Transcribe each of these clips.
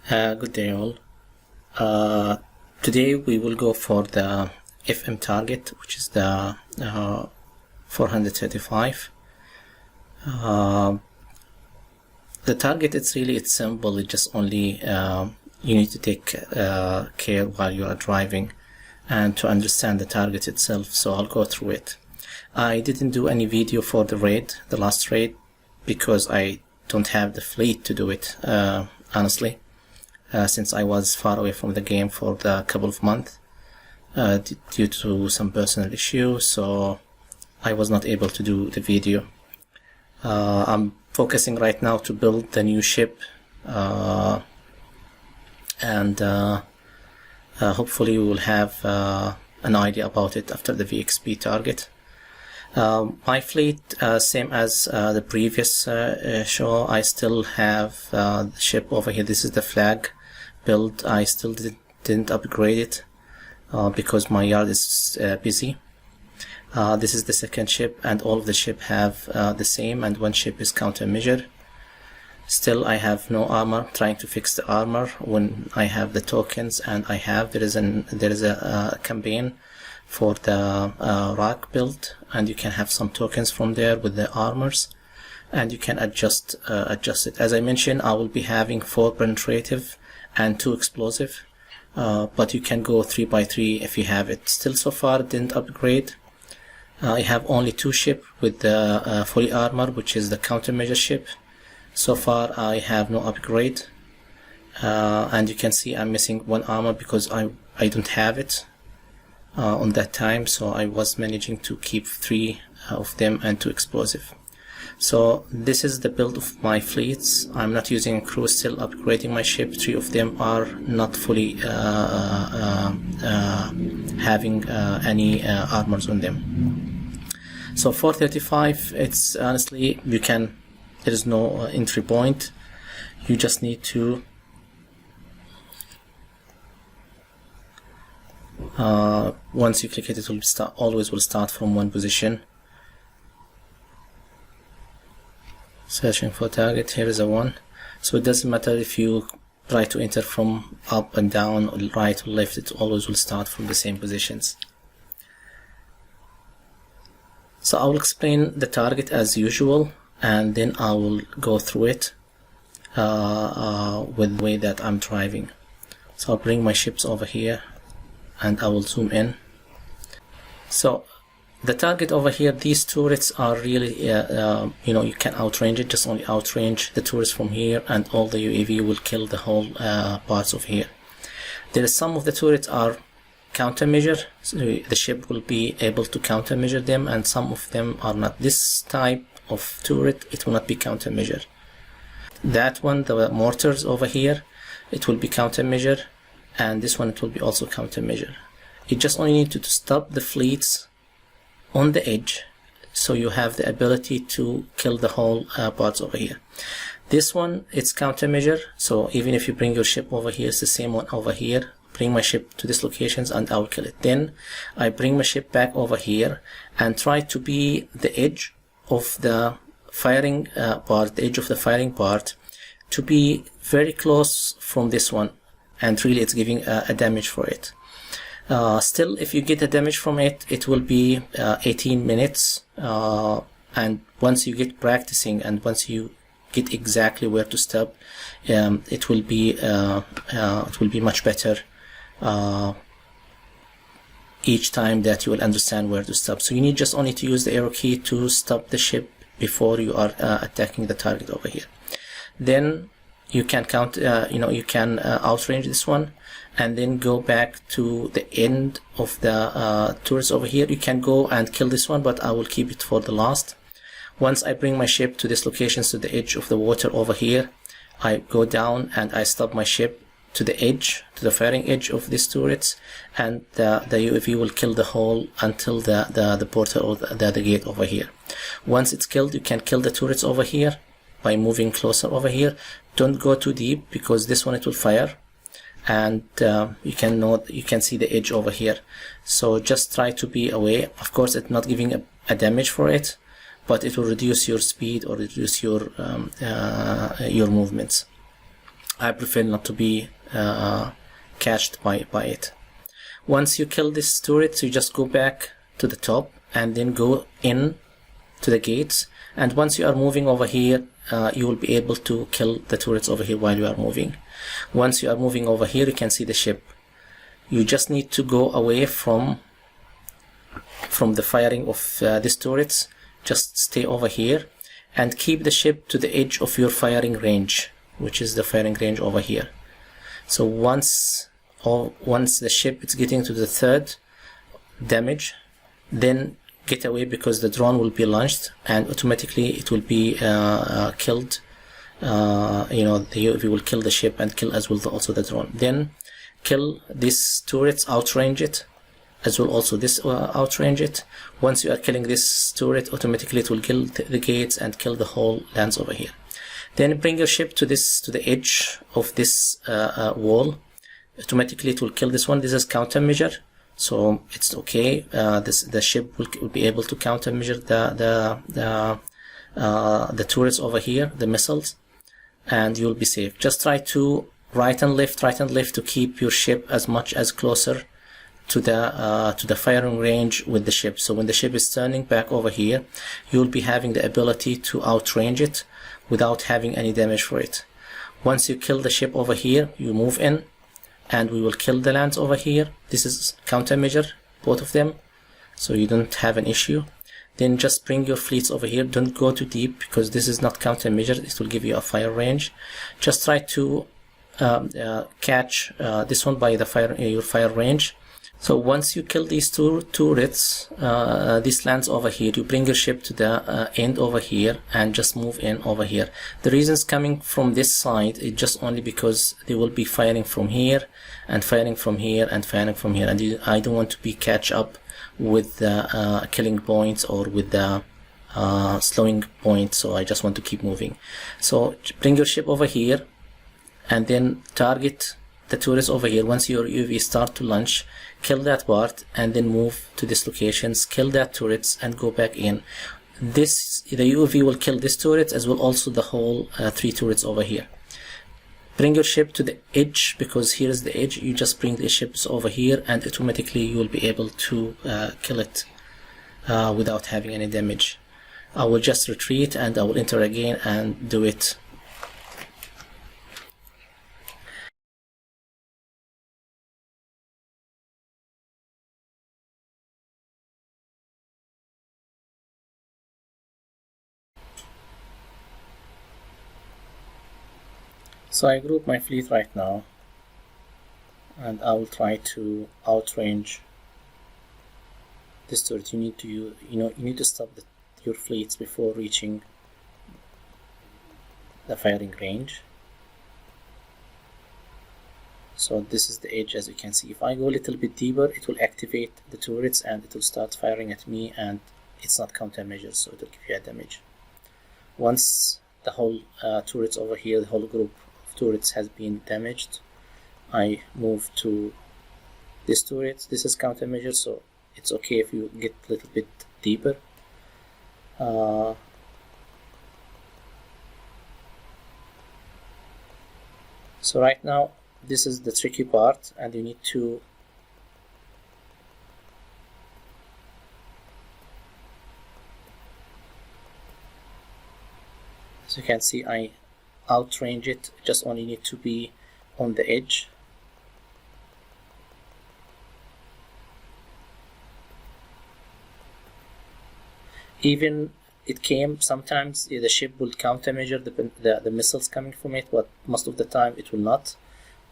Good day all. Today we will go for the FM target, which is the 435. The target, it's simple. It just only you need to take care while you are driving and to understand the target itself. So I'll go through it. I didn't do any video for the last raid, because I don't have the fleet to do it, honestly. Since I was far away from the game for the couple of months due to some personal issues, so I was not able to do the video. I'm focusing right now to build the new ship, and hopefully we will have an idea about it after the VXP target. My fleet, same as the previous show, I still have the ship over here. This is the flag build. I still didn't upgrade it because my yard is busy. This is the second ship, and all of the ship have the same, and one ship is countermeasure. Still I have no armor. Trying to fix the armor when I have the tokens, and there is a campaign for the rack build, and you can have some tokens from there with the armors, and you can adjust it. As I mentioned, I will be having 4 penetrative and 2 explosive, but you can go 3x3 if you have it. Still, so far didn't upgrade. I have only 2 ship with the fully armor, which is the countermeasure ship. So far I have no upgrade, and you can see I'm missing 1 armor because I don't have it on that time, so I was managing to keep 3 of them and 2 explosive. So this is the build of my fleets. I'm not using a crew, still upgrading my ship. 3 of them are not fully having any armors on them. So 435, it's honestly, there is no entry point. You just need to once you click it, it will always start from one position. Searching for target, here is a 1. So it doesn't matter if you try to enter from up and down or right or left, it always will start from the same positions. So I will explain the target as usual, and then I will go through it with the way that I'm driving. So I'll bring my ships over here and I will zoom in. So the target over here, these turrets are really, you can outrange it, just only outrange the turrets from here, and all the UAV will kill the whole parts of here. There is some of the turrets are countermeasure, so the ship will be able to countermeasure them, and some of them are not. This type of turret, it will not be countermeasure. That one, the mortars over here, it will be countermeasure, and this one it will be also countermeasure. You just only need to stop the fleets on the edge, so you have the ability to kill the whole parts over here. This one, it's countermeasure, so even if you bring your ship over here, it's the same one over here. Bring my ship to these locations and I'll kill it. Then I bring my ship back over here and try to be the edge of the firing part, the edge of the firing part, to be very close from this one, and really it's giving a damage for it. Still, if you get a damage from it, it will be 18 minutes, and once you get practicing and once you get exactly where to stop, it will be much better each time that you will understand where to stop. So you need just only to use the arrow key to stop the ship before you are attacking the target over here. Then you can outrange this one, and then go back to the end of the turrets over here. You can go and kill this one, but I will keep it for the last. Once I bring my ship to this location, to the edge of the water over here, I go down and I stop my ship to the edge, to the firing edge of these turrets, and the UAV will kill the whole until the portal or the gate over here. Once it's killed, you can kill the turrets over here by moving closer over here. Don't go too deep, because this one it will fire, and you can see the edge over here. So just try to be away. Of course, it's not giving a damage for it, but it will reduce your speed or reduce your movements. I prefer not to be catched by it. Once you kill this turret, you just go back to the top and then go in to the gates, and once you are moving over here, you will be able to kill the turrets over here while you are moving. Once you are moving over here, you can see the ship. You just need to go away from the firing of these turrets. Just stay over here and keep the ship to the edge of your firing range, which is the firing range over here. So once the ship is getting to the third damage, then get away, because the drone will be launched and automatically it will be killed. The UAV will kill the ship and kill as well also the drone. Then kill these turrets, outrange it as well also this outrange it. Once you are killing this turret, automatically it will kill the gates and kill the whole lands over here. Then bring your ship to the edge of this wall. Automatically it will kill this one. This is countermeasure, so it's okay. The ship will be able to countermeasure the turrets over here, the missiles, and you'll be safe. Just try to right and left to keep your ship as much as closer to the firing range with the ship. So when the ship is turning back over here, you'll be having the ability to outrange it without having any damage for it. Once you kill the ship over here, you move in and we will kill the lands over here. This is countermeasure, both of them, so you don't have an issue. Then just bring your fleets over here. Don't go too deep, because this is not countermeasure. It will give you a fire range. Just try to catch this one by your fire range. So once you kill these two turrets, these lands over here, you bring your ship to the end over here and just move in over here. The reasons coming from this side is just only because they will be firing from here and firing from here and firing from here, and I don't want to be catch up with the killing points or with the slowing points, so I just want to keep moving. So bring your ship over here and then target the turrets over here. Once your UAV start to launch, kill that part and then move to these locations, kill that turrets and go back in. The UAV will kill this turret as well also the whole 3 turrets over here. Bring your ship to the edge, because here is the edge. You just bring the ships over here and automatically you will be able to kill it without having any damage. I will just retreat and I will enter again and do it. So I group my fleet right now and I will try to outrange this turret. You need to stop your fleets before reaching the firing range. So this is the edge, as you can see. If I go a little bit deeper, it will activate the turrets and it will start firing at me, and it's not countermeasure, so it will give you a damage. Once the whole turrets over here, the whole group of turrets has been damaged, I move to this turret. This is countermeasure, so it's okay if you get a little bit deeper. So right now this is the tricky part, and you need to as you can see, I outrange it. Just only need to be on the edge. Even it came sometimes the ship will countermeasure the missiles coming from it, but most of the time it will not,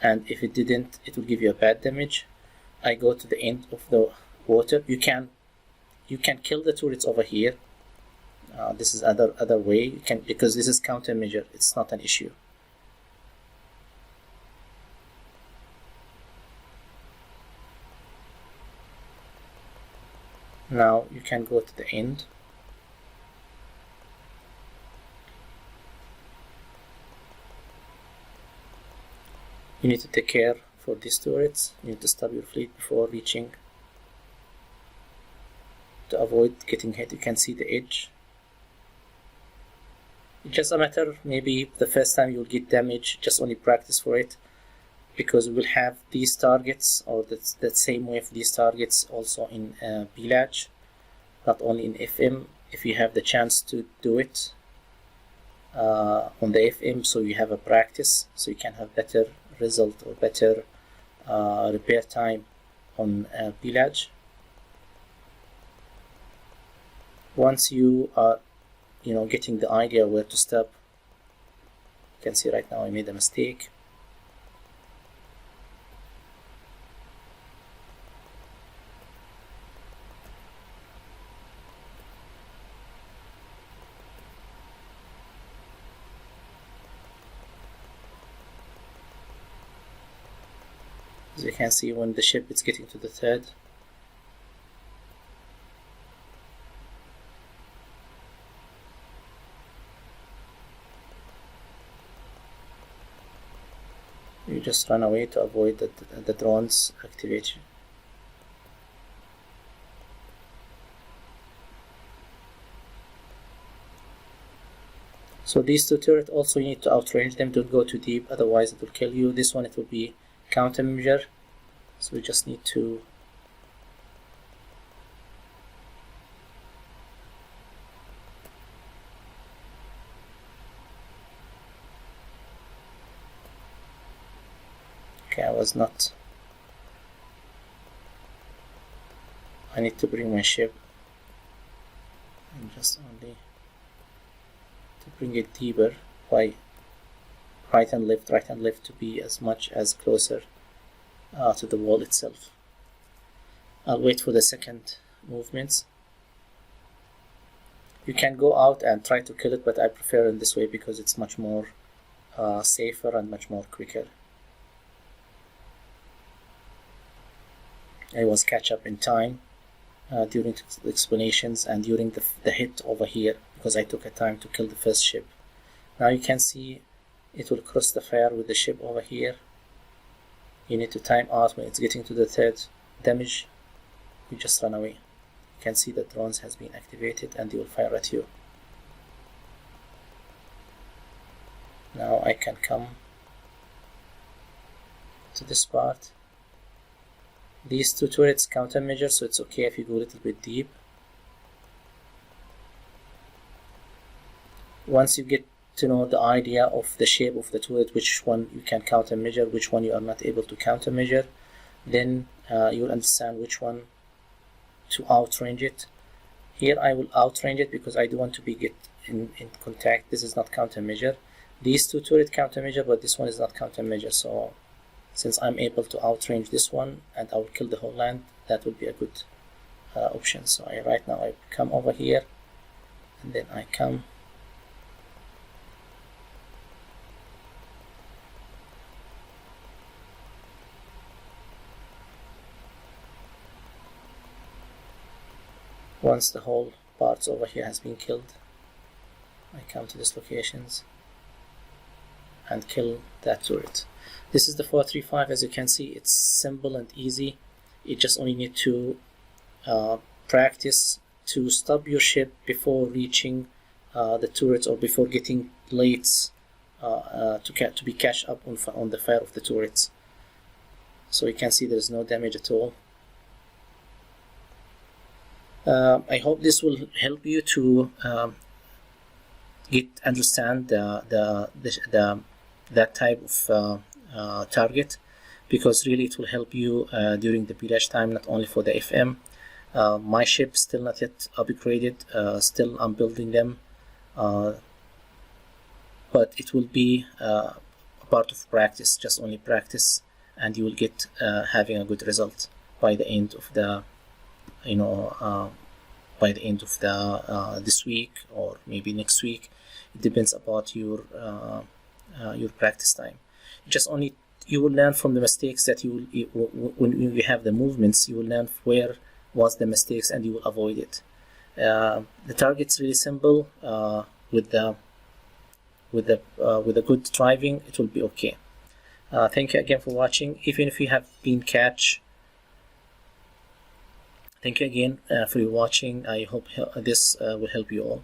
and if it didn't, it will give you a bad damage. I go to the end of the water. You can kill the turrets over here. This is other way you can, because this is countermeasure, it's not an issue. Now you can go to the end. You need to take care for these turrets. You need to stop your fleet before reaching, to avoid getting hit. You can see the edge. just a matter, maybe the first time you'll get damage, just only practice for it, because we will have these targets, or that same way of these targets also in BLAG, not only in FM. If you have the chance to do it on the FM, so you have a practice, so you can have better result or better repair time on BLAG. Once you are getting the idea where to stop, you can see right now I made a mistake. As you can see, when the ship is getting to the third, you just run away to avoid the drone's activation. So these two turrets also, you need to outrange them, don't go too deep, otherwise it will kill you. This one, it will be countermeasure, so we just need to I need to bring my ship and just only to bring it deeper by right and left to be as much as closer to the wall itself. I'll wait for the second movements. You can go out and try to kill it, but I prefer in this way because it's much more safer and much more quicker. I was catch up in time during the explanations and during the hit over here, because I took a time to kill the first ship. Now you can see it will cross the fire with the ship over here. You need to time out when it's getting to the third damage. You just run away. You can see the drones has been activated and they will fire at you. Now I can come to this part. These two turrets countermeasure, so it's okay if you go a little bit deep. Once you get to know the idea of the shape of the turret, which one you can countermeasure, which one you are not able to countermeasure, then you'll understand which one to outrange it. Here I will outrange it because I do want to get in contact. This is not countermeasure. These two turret countermeasure, but this one is not countermeasure. So since I'm able to outrange this one and I will kill the whole land, that would be a good option. So right now I come over here and then I come once the whole parts over here has been killed. I come to these locations and kill that turret. This is the 435. As you can see, it's simple and easy. You just only need to practice to stop your ship before reaching the turrets or before getting plates to be catch up on the fire of the turrets. So you can see there's no damage at all. I hope this will help you to understand that type of target, because really it will help you during the BLAG time, not only for the FM. My ship still not yet upgraded, still I'm building them, but it will be a part of practice, just only practice, and you will get having a good result by the end of the this week or maybe next week. It depends about your practice time. You will learn from the mistakes that when you have the movements, you will learn where was the mistakes and you will avoid it. The target's really simple. With a good driving, it will be okay. Thank you again for watching. Even if you have been catch, thank you again for your watching. I hope this will help you all.